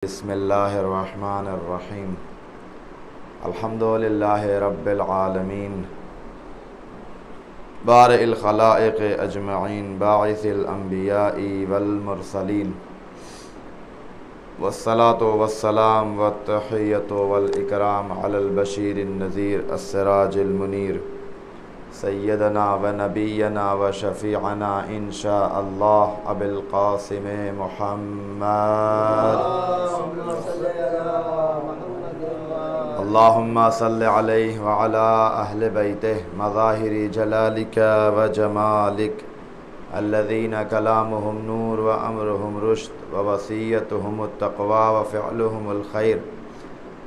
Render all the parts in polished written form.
بسم اللہ الرحمن الرحیم الحمد للہ رب العالمین بارئ الخلائق اجمعین باعث الانبیاء والمرسلین والصلاة والسلام والتحیۃ والاکرام علی البشیر النذیر السراج المنیر سیدنا و نبینا و شفیعنا انشاء اللہ ابی القاسم محمد اللہم صل علیہ وعلی اہل بیتہ مظاہر جلالک و جمالک الذین کلامہم نور و امرہم رشد و وصیتہم التقوی و فعلہم الخیر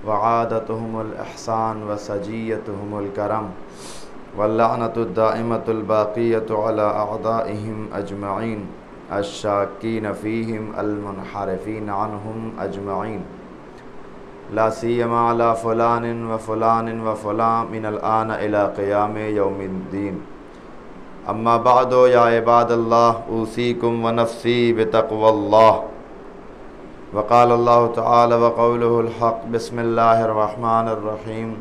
و عادتہم الاحسان و سجیتہم الکرم واللعنۃ الدائمۃ الباقیۃ علی اعدائہم اجمعین الشاکین فیہم المنحرفین عنہم اجمعین لا سیما علی فلان و فلان و فلان من الآن الی قیام یوم الدین اما بعد یا عباد اللہ اوصیکم و نفسی بتقوی اللہ وقال اللہ تعالی وقولہ الحق بسم اللہ الرحمن الرحیم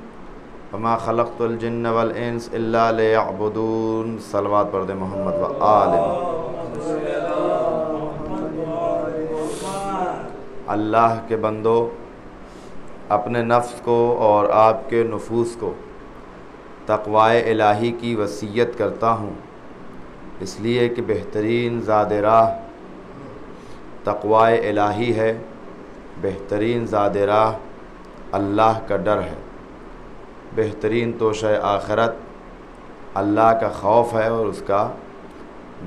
وما خلقت الجن والانس الا لیعبدون صلوات پڑھ دے محمد و آل اللہ کے بندو، اپنے نفس کو اور آپ کے نفوس کو تقوی الہی کی وصیت کرتا ہوں، اس لیے کہ بہترین زاد راہ تقوی الہی ہے، بہترین زاد راہ اللہ کا ڈر ہے، بہترین توشہ آخرت اللہ کا خوف ہے اور اس کا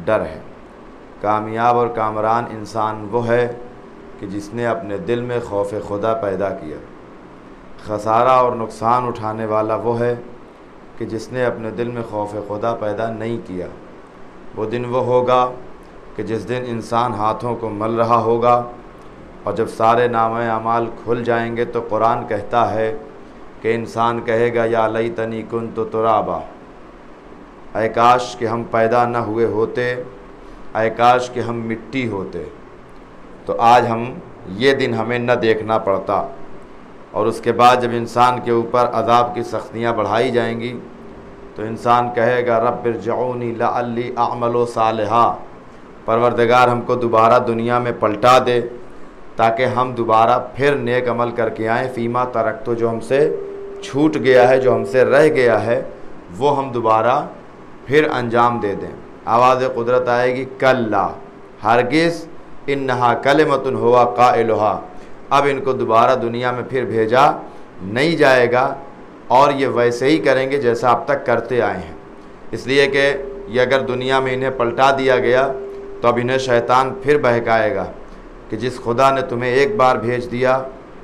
ڈر ہے۔ کامیاب اور کامران انسان وہ ہے کہ جس نے اپنے دل میں خوف خدا پیدا کیا۔ خسارہ اور نقصان اٹھانے والا وہ ہے کہ جس نے اپنے دل میں خوف خدا پیدا نہیں کیا۔ وہ دن وہ ہوگا کہ جس دن انسان ہاتھوں کو مل رہا ہوگا، اور جب سارے نامہ اعمال کھل جائیں گے تو قرآن کہتا ہے کہ انسان کہے گا یا لیتنی کنت ترابا، اے کاش کہ ہم پیدا نہ ہوئے ہوتے، اے کاش کہ ہم مٹی ہوتے، تو آج یہ دن ہمیں نہ دیکھنا پڑتا۔ اور اس کے بعد جب انسان کے اوپر عذاب کی سختیاں بڑھائی جائیں گی تو انسان کہے گا رب ارجعونی لعلی اعمل صالحا، پروردگار ہم کو دوبارہ دنیا میں پلٹا دے تاکہ ہم دوبارہ پھر نیک عمل کر کے آئیں، فیما ترکتو، جو ہم سے چھوٹ گیا ہے، جو ہم سے رہ گیا ہے، وہ ہم دوبارہ پھر انجام دے دیں۔ آواز قدرت آئے گی کلا، ہرگز، انہا کلمۃ ہوا قائلہا، اب ان کو دوبارہ دنیا میں پھر بھیجا نہیں جائے گا، اور یہ ویسے ہی کریں گے جیسا اب تک کرتے آئے ہیں۔ اس لیے کہ یہ اگر دنیا میں انہیں پلٹا دیا گیا تو اب انہیں شیطان پھر بہکائے گا کہ جس خدا نے تمہیں ایک بار بھیج دیا،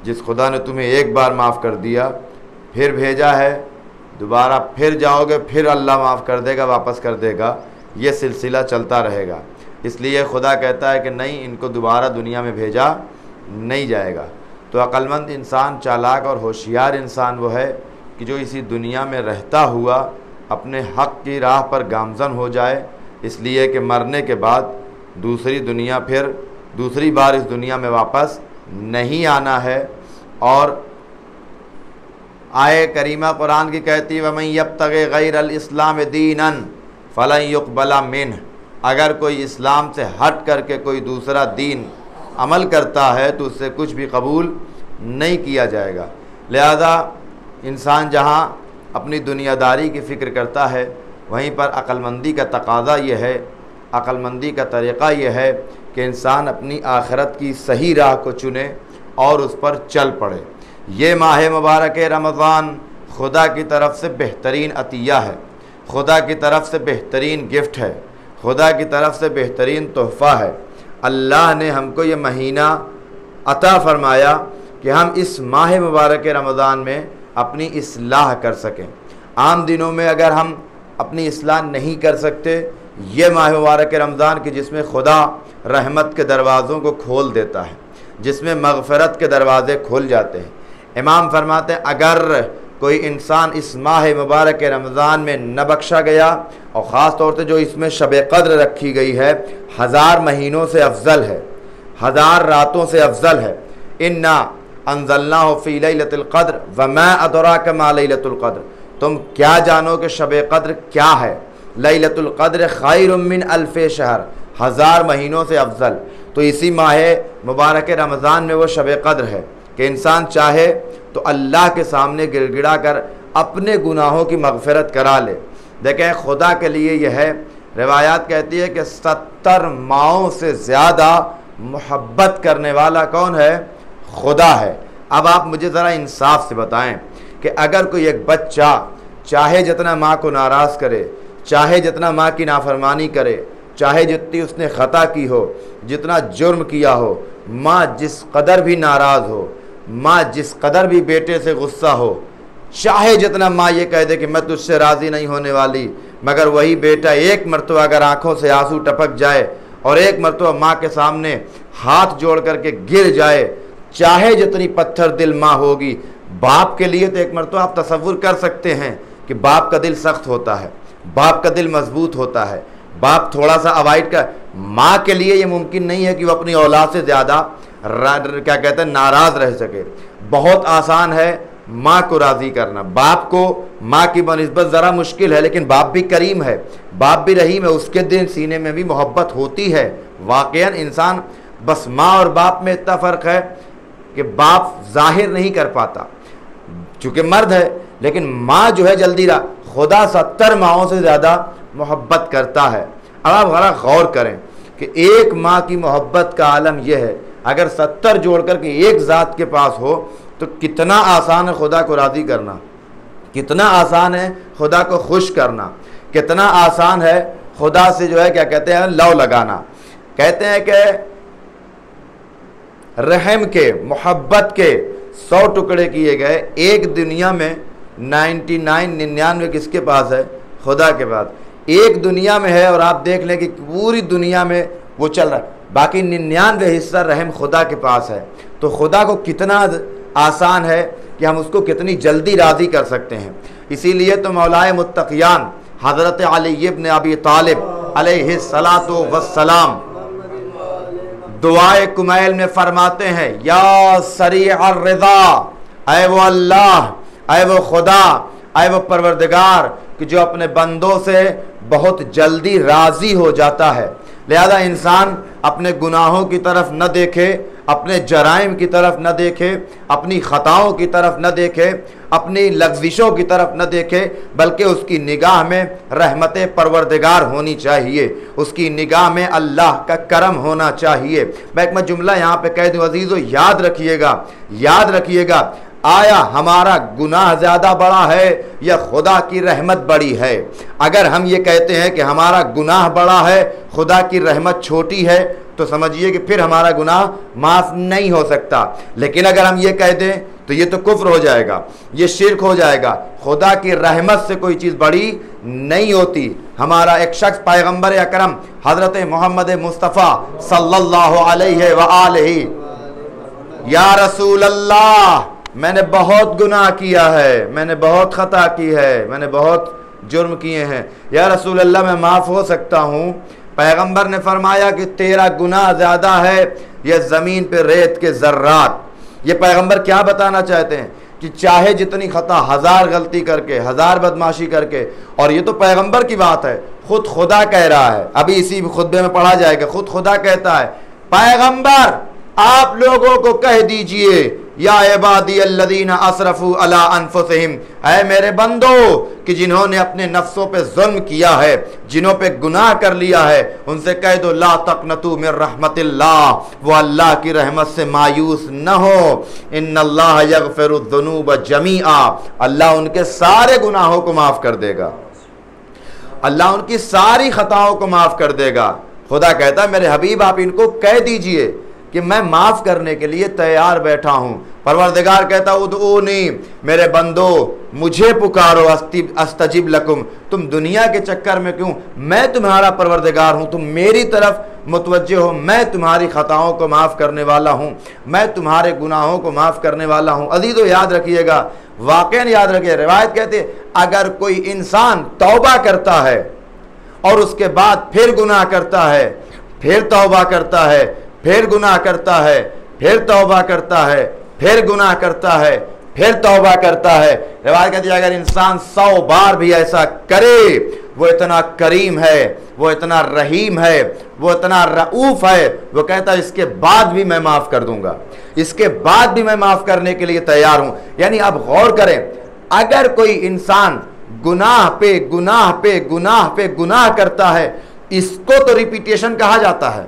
جس خدا نے تمہیں ایک بار معاف کر دیا، پھر بھیجا ہے، دوبارہ پھر جاؤ گے، پھر اللہ معاف کر دے گا، واپس کر دے گا، یہ سلسلہ چلتا رہے گا۔ اس لیے خدا کہتا ہے کہ نہیں، ان کو دوبارہ دنیا میں بھیجا نہیں جائے گا۔ تو عقل مند انسان، چالاک اور ہوشیار انسان وہ ہے کہ جو اسی دنیا میں رہتا ہوا اپنے حق کی راہ پر گامزن ہو جائے، اس لیے کہ مرنے کے بعد دوسری بار اس دنیا میں واپس نہیں آنا ہے۔ اور آیے کریمہ قرآن کی کہتی ہے وَمَن يَبْتَغِ غَيْرَ الْإِسْلَامِ دِينًا فَلَن يُقْبَلَ مِنْهُ، اگر کوئی اسلام سے ہٹ کر کے کوئی دوسرا دین عمل کرتا ہے تو اس سے کچھ بھی قبول نہیں کیا جائے گا۔ لہذا انسان جہاں اپنی دنیا داری کی فکر کرتا ہے، وہیں پر عقل مندی کا تقاضا یہ ہے، عقل مندی کا طریقہ یہ ہے کہ انسان اپنی آخرت کی صحیح راہ کو چنے اور اس پر چل پڑے۔ یہ ماہ مبارک رمضان خدا کی طرف سے بہترین عطیہ ہے، خدا کی طرف سے بہترین گفٹ ہے، خدا کی طرف سے بہترین تحفہ ہے۔ اللہ نے ہم کو یہ مہینہ عطا فرمایا کہ ہم اس ماہ مبارک رمضان میں اپنی اصلاح کر سکیں۔ عام دنوں میں اگر ہم اپنی اصلاح نہیں کر سکتے، یہ ماہ مبارک رمضان کی جس میں خدا رحمت کے دروازوں کو کھول دیتا ہے، جس میں مغفرت کے دروازے کھل جاتے ہیں۔ امام فرماتے ہیں اگر کوئی انسان اس ماہ مبارک رمضان میں نہ بخشا گیا، اور خاص طور سے جو اس میں شب قدر رکھی گئی ہے، 1000 مہینوں سے افضل ہے، 1000 راتوں سے افضل ہے۔ انا انزلناہ فی لیلۃ القدر وما ادراک ما لیلۃ القدر، تم کیا جانو کہ شب قدر کیا ہے؟ لیلۃ القدر خیر من الف شہر، 1000 مہینوں سے افضل۔ تو اسی ماہ مبارک رمضان میں وہ شب قدر ہے کہ انسان چاہے تو اللہ کے سامنے گڑ گڑا کر اپنے گناہوں کی مغفرت کرا لے۔ دیکھیں خدا کے لیے یہ ہے، روایات کہتی ہے کہ 70 ماؤں سے زیادہ محبت کرنے والا کون ہے؟ خدا ہے۔ اب آپ مجھے ذرا انصاف سے بتائیں کہ اگر کوئی ایک بچہ چاہے جتنا ماں کو ناراض کرے، چاہے جتنا ماں کی نافرمانی کرے، چاہے جتنی اس نے خطا کی ہو، جتنا جرم کیا ہو، ماں جس قدر بھی ناراض ہو، ماں جس قدر بھی بیٹے سے غصہ ہو، چاہے جتنا ماں یہ کہہ دے کہ میں تجھ سے راضی نہیں ہونے والی، مگر وہی بیٹا ایک مرتبہ اگر آنکھوں سے آنسو ٹپک جائے اور ایک مرتبہ ماں کے سامنے ہاتھ جوڑ کر کے گر جائے، چاہے جتنی پتھر دل ماں ہوگی، باپ کے لیے تو ایک مرتبہ آپ تصور کر سکتے ہیں کہ باپ کا دل سخت ہوتا ہے، باپ کا دل مضبوط ہوتا ہے، باپ تھوڑا سا اوائڈ کر۔ ماں کے لیے یہ ممکن نہیں ہے کہ وہ اپنی اولاد سے زیادہ کیا کہتے ہیں ناراض رہ سکے۔ بہت آسان ہے ماں کو راضی کرنا، باپ کو ماں کی بنسبت ذرا مشکل ہے، لیکن باپ بھی کریم ہے، باپ بھی رحیم ہے، اس کے دل سینے میں بھی محبت ہوتی ہے۔ واقعاً انسان بس ماں اور باپ میں اتنا فرق ہے کہ باپ ظاہر نہیں کر پاتا چونکہ مرد ہے، لیکن ماں جو ہے جلدی خدا 70 ماؤں سے زیادہ محبت کرتا ہے۔ اب آپ ذرا غور کریں کہ ایک ماں کی محبت کا عالم یہ ہے، اگر 70 جوڑ کر کے ایک ذات کے پاس ہو تو کتنا آسان ہے خدا کو راضی کرنا، کتنا آسان ہے خدا کو خوش کرنا، کتنا آسان ہے خدا سے جو ہے کیا کہتے ہیں لو لگانا۔ کہتے ہیں کہ رحم کے محبت کے 100 ٹکڑے کیے گئے، ایک دنیا میں 99 کس کے پاس ہے؟ خدا کے پاس۔ ایک دنیا میں ہے اور آپ دیکھ لیں کہ پوری دنیا میں وہ چل رہا ہے، باقی 99 حصہ رحم خدا کے پاس ہے۔ تو خدا کو کتنا آسان ہے کہ ہم اس کو کتنی جلدی راضی کر سکتے ہیں۔ اسی لیے تو مولائے متقیان حضرت علی ابن ابی طالب علیہ السلام دعائے کمیل میں فرماتے ہیں یا سریع الرضا، اے وہ اللہ، اے وہ خدا، اے وہ پروردگار کہ جو اپنے بندوں سے بہت جلدی راضی ہو جاتا ہے۔ لہذا انسان اپنے گناہوں کی طرف نہ دیکھے، اپنے جرائم کی طرف نہ دیکھے، اپنی خطاؤں کی طرف نہ دیکھے، اپنی لغزشوں کی طرف نہ دیکھے، بلکہ اس کی نگاہ میں رحمت پروردگار ہونی چاہیے، اس کی نگاہ میں اللہ کا کرم ہونا چاہیے۔ میں ایک جملہ یہاں پہ کہہ دوں عزیزو، یاد رکھیے گا آیا ہمارا گناہ زیادہ بڑا ہے یا خدا کی رحمت بڑی ہے؟ اگر ہم یہ کہتے ہیں کہ ہمارا گناہ بڑا ہے، خدا کی رحمت چھوٹی ہے، تو سمجھیے کہ پھر ہمارا گناہ معاف نہیں ہو سکتا۔ لیکن اگر ہم یہ کہہ دیں تو یہ تو کفر ہو جائے گا، یہ شرک ہو جائے گا۔ خدا کی رحمت سے کوئی چیز بڑی نہیں ہوتی۔ ہمارا ایک شخص پیغمبر اکرم حضرت محمد مصطفیٰ صلی اللہ علیہ وآلہ، یا رسول اللہ میں نے بہت گناہ کیا ہے، میں نے بہت خطا کی ہے، میں نے بہت جرم کیے ہیں، یا رسول اللہ میں معاف ہو سکتا ہوں؟ پیغمبر نے فرمایا کہ تیرا گناہ زیادہ ہے یہ زمین پہ ریت کے ذرات۔ یہ پیغمبر کیا بتانا چاہتے ہیں کہ چاہے جتنی خطا، 1000 غلطی کر کے، 1000 بدماشی کر کے، اور یہ تو پیغمبر کی بات ہے، خود خدا کہہ رہا ہے، ابھی اسی خطبے میں پڑھا جائے گا، خود خدا کہتا ہے پیغمبر آپ لوگوں کو کہہ دیجئے یا عبادی الذین اسرفوا علی انفسہم، اے میرے بندو کہ جنہوں نے اپنے نفسوں پہ ظلم کیا ہے، جنہوں پہ گناہ کر لیا ہے، ان سے کہہ دو لا تقنطوا من رحمت اللہ، وہ اللہ کی رحمت سے مایوس نہ ہو، ان اللہ یغفر الذنوب جمیعا، اللہ ان کے سارے گناہوں کو معاف کر دے گا، اللہ ان کی ساری خطاؤں کو معاف کر دے گا۔ خدا کہتا ہے میرے حبیب آپ ان کو کہہ دیجئے کہ میں معاف کرنے کے لیے تیار بیٹھا ہوں۔ پروردگار کہتا ادعونی، میرے بندو مجھے پکارو استجب لکم، تم دنیا کے چکر میں کیوں؟ میں تمہارا پروردگار ہوں، تم میری طرف متوجہ ہو، میں تمہاری خطاؤں کو معاف کرنے والا ہوں، میں تمہارے گناہوں کو معاف کرنے والا ہوں۔ عزیزو یاد رکھیے گا، واقعاً یاد رکھیے، روایت کہتے ہیں اگر کوئی انسان توبہ کرتا ہے اور اس کے بعد پھر گناہ کرتا ہے، پھر توبہ کرتا ہے، پھر گناہ کرتا ہے، پھر توبہ کرتا ہے، پھر گناہ کرتا ہے، پھر توبہ کرتا ہے۔ روایت کہتی ہے اگر انسان 100 بار بھی ایسا کرے، وہ اتنا کریم ہے، وہ اتنا رحیم ہے، وہ اتنا رؤوف ہے، وہ کہتا ہے اس کے بعد بھی میں معاف کر دوں گا، اس کے بعد بھی میں معاف کرنے کے لیے تیار ہوں۔ یعنی اب غور کریں، اگر کوئی انسان گناہ پہ گناہ پہ گناہ پہ گناہ کرتا ہے، اس کو تو ریپیٹیشن کہا جاتا ہے،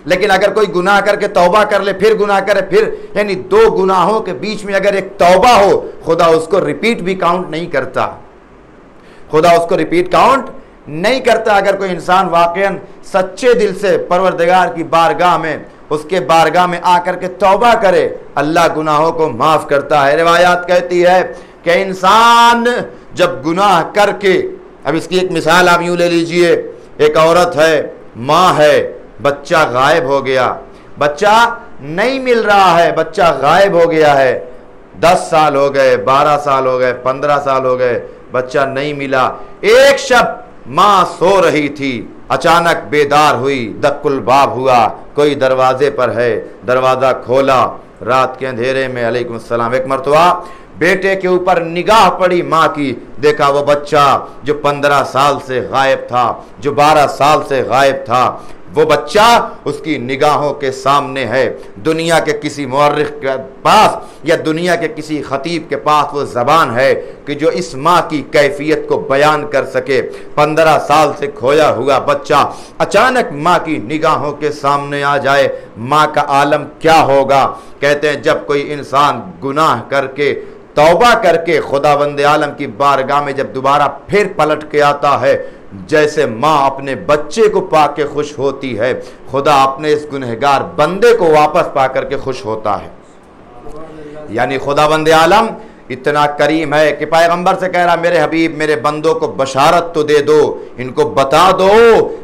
لیکن اگر کوئی گناہ کر کے توبہ کر لے، پھر گناہ کرے، پھر یعنی 2 گناہوں کے بیچ میں اگر ایک توبہ ہو، خدا اس کو ریپیٹ بھی کاؤنٹ نہیں کرتا، خدا اس کو ریپیٹ کاؤنٹ نہیں کرتا۔ اگر کوئی انسان واقعاً سچے دل سے پروردگار کی بارگاہ میں، اس کے بارگاہ میں آ کر کے توبہ کرے، اللہ گناہوں کو معاف کرتا ہے۔ روایات کہتی ہے کہ انسان جب گناہ کر کے، اب اس کی ایک مثال آپ یوں لے لیجئے، ایک عورت ہے، ماں ہے، بچہ غائب ہو گیا، بچہ نہیں مل رہا ہے، بچہ غائب ہو گیا ہے، 10 سال ہو گئے، 12 سال ہو گئے، 15 سال ہو گئے، بچہ نہیں ملا۔ ایک شب ماں سو رہی تھی، اچانک بیدار ہوئی، دق الباب ہوا، کوئی دروازے پر ہے، دروازہ کھولا، رات کے اندھیرے میں علیکم السلام، ایک مرتبہ بیٹے کے اوپر نگاہ پڑی ماں کی، دیکھا وہ بچہ جو 15 سال سے غائب تھا، جو 12 سال سے غائب تھا، وہ بچہ اس کی نگاہوں کے سامنے ہے۔ دنیا کے کسی مورخ کے پاس یا دنیا کے کسی خطیب کے پاس وہ زبان ہے کہ جو اس ماں کی کیفیت کو بیان کر سکے۔ 15 سال سے کھویا ہوا بچہ اچانک ماں کی نگاہوں کے سامنے آ جائے، ماں کا عالم کیا ہوگا؟ کہتے ہیں جب کوئی انسان گناہ کر کے، توبہ کر کے خداوند عالم کی بارگاہ میں جب دوبارہ پھر پلٹ کے آتا ہے، جیسے ماں اپنے بچے کو پا کے خوش ہوتی ہے، خدا اپنے اس گنہگار بندے کو واپس پا کر کے خوش ہوتا ہے۔ یعنی خداوند عالم اتنا کریم ہے کہ پیغمبر سے کہہ رہا میرے حبیب میرے بندوں کو بشارت تو دے دو، ان کو بتا دو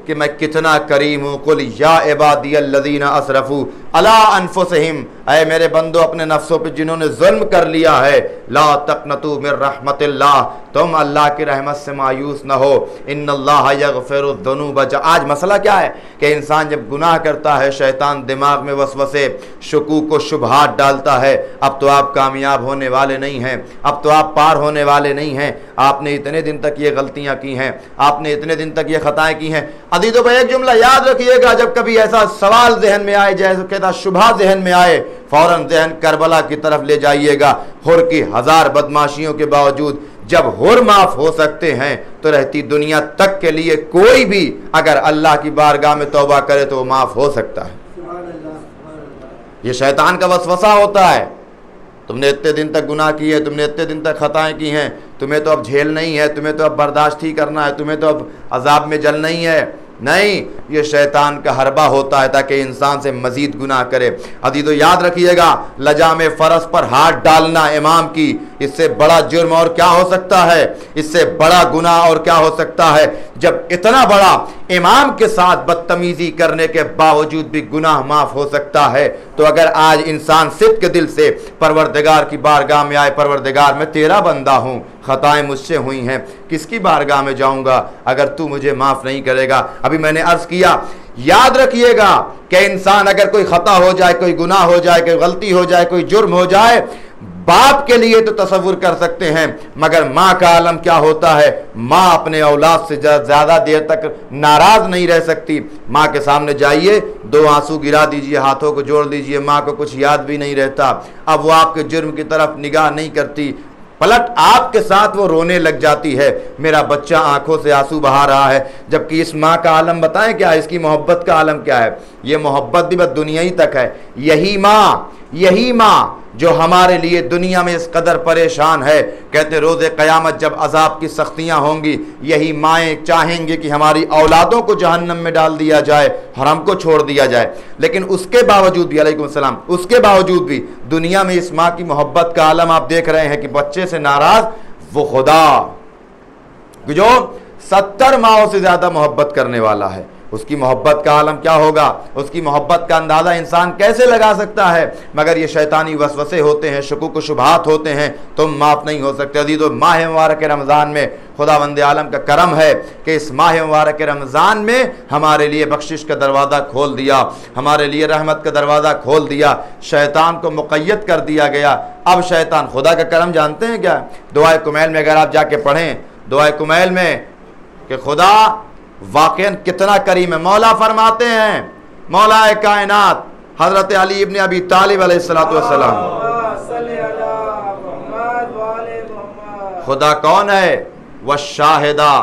کہ میں کتنا کریم ہوں۔ قل یا عبادی الذین اسرفوا علی انفسہم، اے میرے بندو اپنے نفسوں پہ جنہوں نے ظلم کر لیا ہے، لا تقنطوا من رحمت اللہ، تم اللہ کی رحمت سے مایوس نہ ہو، ان اللہ یغفر الذنوب۔ آج مسئلہ کیا ہے کہ انسان جب گناہ کرتا ہے، شیطان دماغ میں وسوسے، شکوک و شبہات ڈالتا ہے، اب تو آپ کامیاب ہونے والے نہیں ہیں، اب تو آپ پار ہونے والے نہیں ہیں، آپ نے اتنے دن تک یہ غلطیاں کی ہیں، آپ نے اتنے دن تک یہ خطائیں کی ہیں۔ عزیزو بھائی ایک جملہ یاد رکھیے گا، جب کبھی ایسا سوال ذہن میں آئے، جیسے کہتا شبہ ذہن میں آئے، فوراً ذہن کربلا کی طرف لے جائیے گا۔ حر کی 1000 بدماشیوں کے باوجود جب حر معاف ہو سکتے ہیں تو رہتی دنیا تک کے لیے کوئی بھی اگر اللہ کی بارگاہ میں توبہ کرے تو وہ معاف ہو سکتا ہے۔ یہ شیطان کا وسوسہ ہوتا ہے، تم نے اتنے دن تک گناہ کی ہے، تم نے اتنے دن تک خطائیں کی ہیں، تمہیں تو اب جھیل نہیں ہے، تمہیں تو اب برداشت ہی کرنا ہے، تمہیں تو اب عذاب میں جل نہیں ہے۔ نہیں، یہ شیطان کا حربہ ہوتا ہے تاکہ انسان سے مزید گناہ کرے۔ عزیزو یاد رکھیے گا، لجام فرس پر ہاتھ ڈالنا امام کی، اس سے بڑا جرم اور کیا ہو سکتا ہے، اس سے بڑا گناہ اور کیا ہو سکتا ہے؟ جب اتنا بڑا امام کے ساتھ بدتمیزی کرنے کے باوجود بھی گناہ معاف ہو سکتا ہے، تو اگر آج انسان صدق کے دل سے پروردگار کی بارگاہ میں آئے، پروردگار میں تیرا بندہ ہوں، خطائیں مجھ سے ہوئی ہیں، کس کی بارگاہ میں جاؤں گا اگر تو مجھے معاف نہیں کرے گا؟ ابھی میں نے عرض کیا، یاد رکھیے گا کہ انسان اگر کوئی خطا ہو جائے، کوئی گناہ ہو جائے، کوئی غلطی ہو جائے، کوئی جرم ہو جائے، باپ کے لیے تو تصور کر سکتے ہیں، مگر ماں کا عالم کیا ہوتا ہے؟ ماں اپنے اولاد سے زیادہ دیر تک ناراض نہیں رہ سکتی۔ ماں کے سامنے جائیے، 2 آنسو گرا دیجئے، ہاتھوں کو جوڑ دیجئے، ماں کو کچھ یاد بھی نہیں رہتا، اب وہ آپ کے جرم کی طرف نگاہ نہیں کرتی، پلٹ آپ کے ساتھ وہ رونے لگ جاتی ہے، میرا بچہ آنکھوں سے آنسو بہا رہا ہے۔ جبکہ اس ماں کا عالم بتائیں کیا ہے، اس کی محبت کا عالم کیا ہے؟ یہ محبت بھی بس دنیا ہی تک ہے۔ یہی ماں جو ہمارے لیے دنیا میں اس قدر پریشان ہے، کہتے روز قیامت جب عذاب کی سختیاں ہوں گی، یہی مائیں چاہیں گے کہ ہماری اولادوں کو جہنم میں ڈال دیا جائے اور ہم کو چھوڑ دیا جائے، لیکن اس کے باوجود بھی علیکم السلام، اس کے باوجود بھی دنیا میں اس ماں کی محبت کا عالم آپ دیکھ رہے ہیں کہ بچے سے ناراض وہ خدا جو 70 ماؤں سے زیادہ محبت کرنے والا ہے، اس کی محبت کا عالم کیا ہوگا، اس کی محبت کا اندازہ انسان کیسے لگا سکتا ہے؟ مگر یہ شیطانی وسوسے ہوتے ہیں، شکوک و شبہات ہوتے ہیں، تم معاف نہیں ہو سکتے۔ عزیزو، ماہ مبارک رمضان میں خداوند عالم کا کرم ہے کہ اس ماہ مبارک رمضان میں ہمارے لیے بخشش کا دروازہ کھول دیا، ہمارے لیے رحمت کا دروازہ کھول دیا، شیطان کو مقید کر دیا گیا۔ اب شیطان، خدا کا کرم جانتے ہیں کیا؟ دعائے کمیل میں اگر آپ جا کے پڑھیں دعائے کمیل میں کہ خدا واقعاً کتنا کریم ہے، مولا فرماتے ہیں، مولا کائنات حضرت علی ابن ابی طالب علیہ السلام، خدا کون ہے؟ والشاہدہ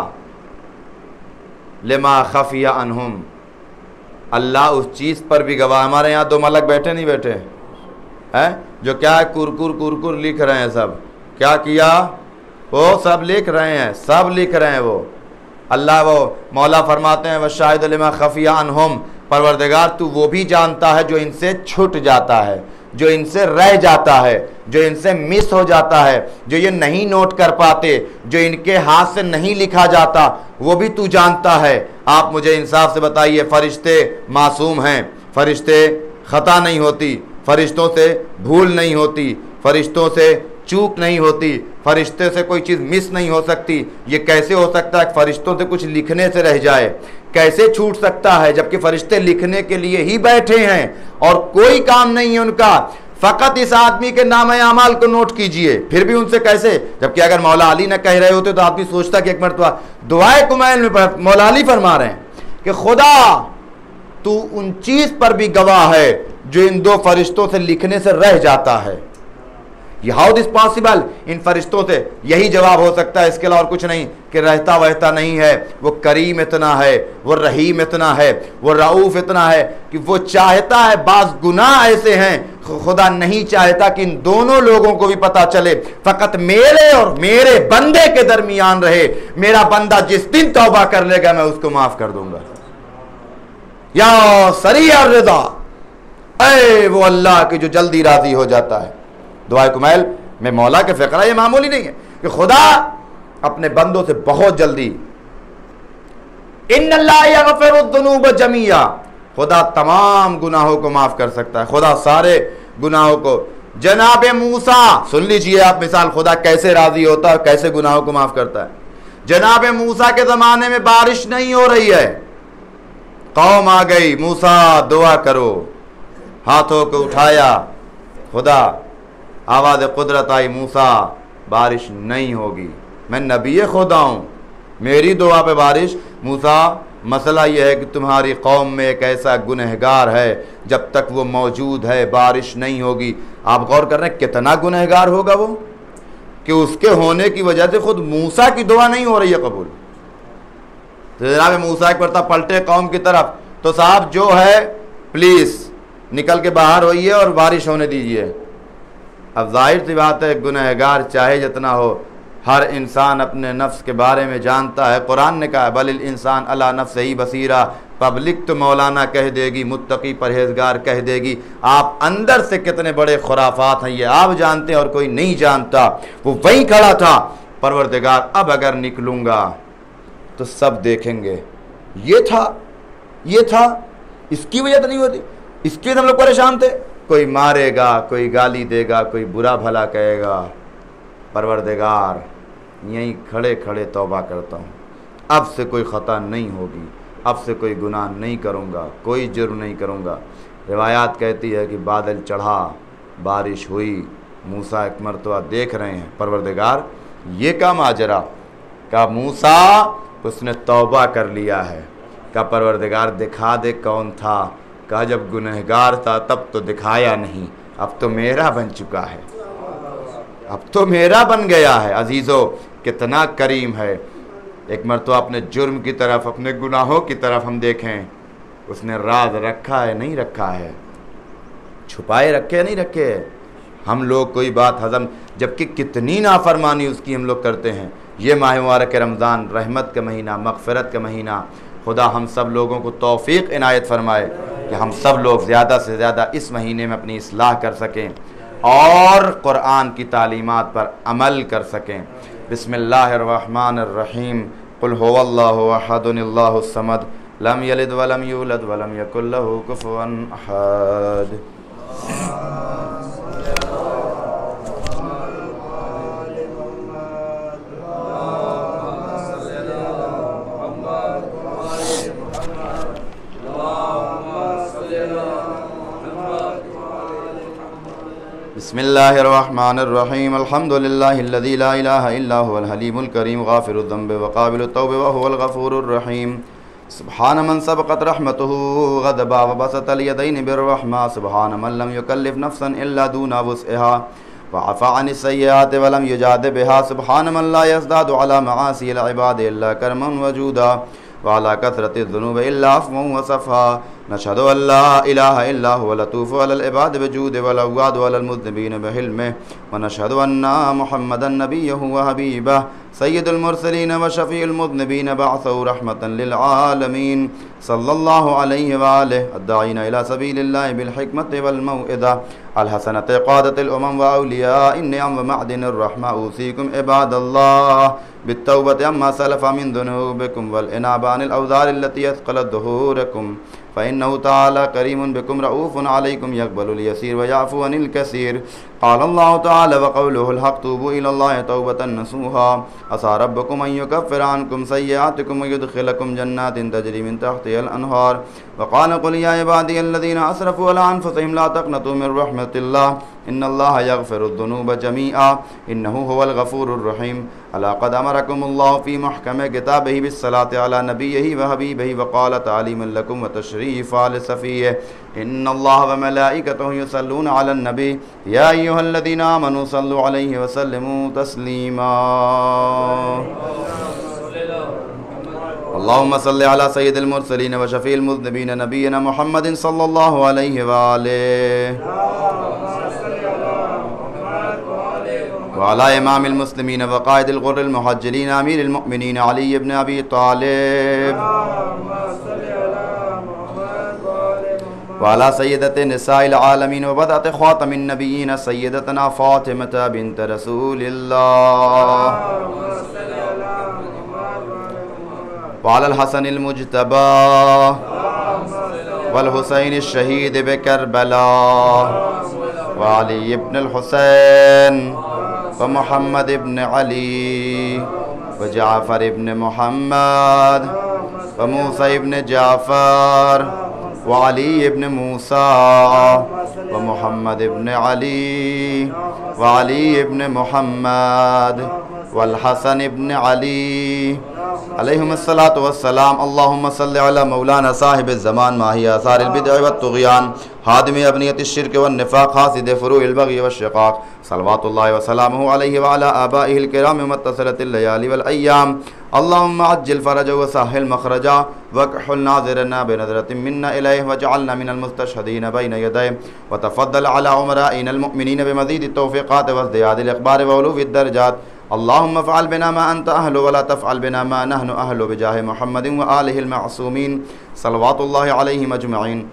لما خفی عنہم، اللہ اس چیز پر بھی گواہ۔ ہمارے یہاں دو ملک بیٹھے نہیں بیٹھے ہیں جو کیا ہے کور لکھ رہے ہیں، سب کیا کیا؟ وہ سب لکھ رہے ہیں، سب لکھ رہے ہیں۔ وہ اللہ، وہ مولا فرماتے ہیں وَالشَّاهِدُ لِمَا خَفِيَ عَنْهُمْ، پروردگار تو وہ بھی جانتا ہے جو ان سے چھٹ جاتا ہے، جو ان سے رہ جاتا ہے، جو ان سے مس ہو جاتا ہے، جو یہ نہیں نوٹ کر پاتے، جو ان کے ہاتھ سے نہیں لکھا جاتا، وہ بھی تو جانتا ہے۔ آپ مجھے انصاف سے بتائیے، فرشتے معصوم ہیں، فرشتے خطا نہیں ہوتی، فرشتوں سے بھول نہیں ہوتی، فرشتوں سے چوک نہیں ہوتی، فرشتے سے کوئی چیز مس نہیں ہو سکتی۔ یہ کیسے ہو سکتا ہے کہ فرشتوں سے کچھ لکھنے سے رہ جائے؟ کیسے چھوٹ سکتا ہے جبکہ فرشتے لکھنے کے لیے ہی بیٹھے ہیں اور کوئی کام نہیں ہے ان کا؟ فقط اس آدمی کے نام اعمال کو نوٹ کیجئے، پھر بھی ان سے کیسے؟ جبکہ اگر مولا علی نہ کہہ رہے ہوتے تو آدمی سوچتا کہ ایک مرتبہ دعائے کمیل میں مولا علی فرما رہے ہیں کہ خدا تو ان چیز پر بھی گواہ ہے جو ان دو فرشتوں سے لکھنے سے رہ جاتا ہے۔ یہ ہاؤ دس پاسبل، ان فرشتوں سے یہی جواب ہو سکتا ہے، اس کے علاوہ اور کچھ نہیں، کہ رہتا وہتا نہیں ہے، وہ کریم اتنا ہے، وہ رحیم اتنا ہے، وہ رعوف اتنا ہے کہ وہ چاہتا ہے۔ بعض گناہ ایسے ہیں خدا نہیں چاہتا کہ ان دونوں لوگوں کو بھی پتا چلے، فقط میرے اور میرے بندے کے درمیان رہے۔ میرا بندہ جس دن توبہ کر لے گا میں اس کو معاف کر دوں گا۔ یا سریع الرضا، اے وہ اللہ کی جو جلدی راضی ہو جاتا ہے۔ دعائے کمیل میں مولا کے فقرہ یہ معمولی نہیں ہے کہ خدا اپنے بندوں سے بہت جلدی، ان اللہ یغفر الذنوب جميعا، خدا تمام گناہوں کو معاف کر سکتا ہے، خدا سارے گناہوں کو۔ جناب موسیٰ، سن لیجئے آپ مثال خدا کیسے راضی ہوتا ہے، کیسے گناہوں کو معاف کرتا ہے۔ جناب موسیٰ کے زمانے میں بارش نہیں ہو رہی ہے، قوم آ گئی، موسیٰ دعا کرو، ہاتھوں کو اٹھایا، خدا آواز قدرت آئی، موسیٰ بارش نہیں ہوگی، میں نبی خدا ہوں، میری دعا پہ بارش۔ موسیٰ مسئلہ یہ ہے کہ تمہاری قوم میں ایک ایسا گنہگار ہے، جب تک وہ موجود ہے بارش نہیں ہوگی۔ آپ غور کر رہے ہیں کتنا گنہگار ہوگا وہ، کہ اس کے ہونے کی وجہ سے خود موسیٰ کی دعا نہیں ہو رہی ہے قبول۔ تو جناب موسیٰ ایک مرتبہ پلٹے قوم کی طرف، تو صاحب جو ہے پلیز نکل کے باہر ہوئیے اور بارش ہونے دیجئے۔ اب ظاہر سی بات ہے گنہگار چاہے جتنا ہو، ہر انسان اپنے نفس کے بارے میں جانتا ہے۔ قرآن نے کہا بل الانسان علی نفسہ بصیرہ، پبلک تو مولانا کہہ دے گی، متقی پرہیزگار کہہ دے گی، آپ اندر سے کتنے بڑے خرافات ہیں یہ آپ جانتے ہیں اور کوئی نہیں جانتا۔ وہ وہیں کھڑا تھا، پروردگار اب اگر نکلوں گا تو سب دیکھیں گے، یہ تھا، اس کی وجہ تو نہیں ہوتی، اس کے ہم لوگ پریشان تھے۔ کوئی مارے گا، کوئی گالی دے گا، کوئی برا بھلا کہے گا، پروردگار یہیں کھڑے کھڑے توبہ کرتا ہوں، اب سے کوئی خطا نہیں ہوگی، اب سے کوئی گناہ نہیں کروں گا، کوئی جرم نہیں کروں گا۔ روایات کہتی ہے کہ بادل چڑھا، بارش ہوئی، موسیٰ ایک مرتبہ دیکھ رہے ہیں پروردگار یہ کیا ماجرا؟ کہا موسیٰ اس نے توبہ کر لیا ہے۔ کہا پروردگار دکھا دے کون تھا؟ کہا جب گنہگار تھا تب تو دکھایا نہیں، اب تو میرا بن چکا ہے، اب تو میرا بن گیا ہے۔ عزیزو کتنا کریم ہے۔ ایک مرتبہ اپنے جرم کی طرف، اپنے گناہوں کی طرف ہم دیکھیں، اس نے راز رکھا ہے نہیں رکھا ہے، چھپائے رکھے نہیں رکھے۔ ہم لوگ کوئی بات ہضم، جبکہ کتنی نافرمانی اس کی ہم لوگ کرتے ہیں۔ یہ ماہ مبارک رمضان رحمت کا مہینہ، مغفرت کا مہینہ، خدا ہم سب لوگوں کو توفیق عنایت فرمائے کہ ہم سب لوگ زیادہ سے زیادہ اس مہینے میں اپنی اصلاح کر سکیں اور قرآن کی تعلیمات پر عمل کر سکیں۔ بسم اللہ الرحمن الرحیم، قل هو اللہ احد اللہ الصمد لم يلد ولم يولد ولم يكن له كفوا أحد. بسم الله الرحمن الرحيم. الحمد لله الذي لا إله إلا هو الحليم الكريم غافر الذنب وقابل التوب وهو الغفور الرحيم. سبحان من سبقت رحمته غضبا وبسط اليدين بالرحمة. سبحان من لم يكلف نفسا إلا دون وسعها وعفى عن السيئات ولم يجاد بها. سبحان من لا يزداد على معاصي العباد إلا كرما وجودا وعلى كثرة الذنوب إلا عفوا وصفا. نشهد أن لا إله إلا هو لطوف على العباد بجود والأواد على المذنبين بحلمه. ونشهد أن محمدا نبيه وحبيبه سيد المرسلين وشفيع المذنبين بعثه رحمة للعالمين صلى الله عليه وآله الداعين إلى سبيل الله بالحكمة والموعظة الحسنة قادة الأمم وأولياء النعم ومعدن الرحمة. أوصيكم عباد الله بالتوبة عما سلف من ذنوبكم والإنابة عن الأوزار التي أثقلت ظهوركم فإنه تعالى كريم بكم رؤوف عليكم يقبل اليسير ويعفو عن الكثير. قال الله تعالى وقوله الحق توبوا إلى الله توبة نصوحا عسى ربكم أن يكفر عنكم سيئاتكم ويدخلكم جنات تجري من تحتها الأنهار. وقال قل يا عبادي الذين أسرفوا على أنفسهم لا تقنطوا من رحمة الله إن الله يغفر الذنوب جميعا إنه هو الغفور الرحيم. ألا قد أمركم الله في محكم كتابه بالصلاة على نبيه وحبيبه وقال تعليما لكم وتشريفا لصفيه إن الله وملائكته يصلون على النبي يا أيها الذين آمنوا صلوا عليه وسلموا تسليما. اللهم صل على سيد المرسلين وشفيع المذنبين نبينا محمد صلى الله عليه وآله وعلى إمام المسلمين وقائد الغر المحجلين أمير المؤمنين علي بن أبي طالب وعلى سيدة نساء العالمين وبدعة خاتم النبيين سيدتنا فاطمة بنت رسول الله وعلى الحسن المجتبى والحسين الشهيد بكربلاء وعلي بن الحسين ومحمد بن علي وجعفر بن محمد وموسى بن جعفر وعلي بن موسى ومحمد بن علي وعلي بن محمد والحسن بن علي عليهم الصلاة والسلام. اللهم صل على مولانا صاحب الزمان ماهي آثار البدع والطغيان هادم أبنية الشرك والنفاق حاسد فروع البغي والشقاق صلوات الله وسلامه عليه وعلى آبائه الكرام متصلة الليالي والأيام. اللهم عجل فرجه وسهل مخرجه واكحل ناظرنا بنظرة منا إليه واجعلنا من المستشهدين بين يديه وتفضل على عمرائنا المؤمنين بمزيد التوفيقات وازدياد الإخبار وعلو الدرجات. اللهم افعل بنا ما أنت أهل ولا تفعل بنا ما نحن أهل بجاه محمد وآله المعصومين صلوات الله عليهم أجمعين.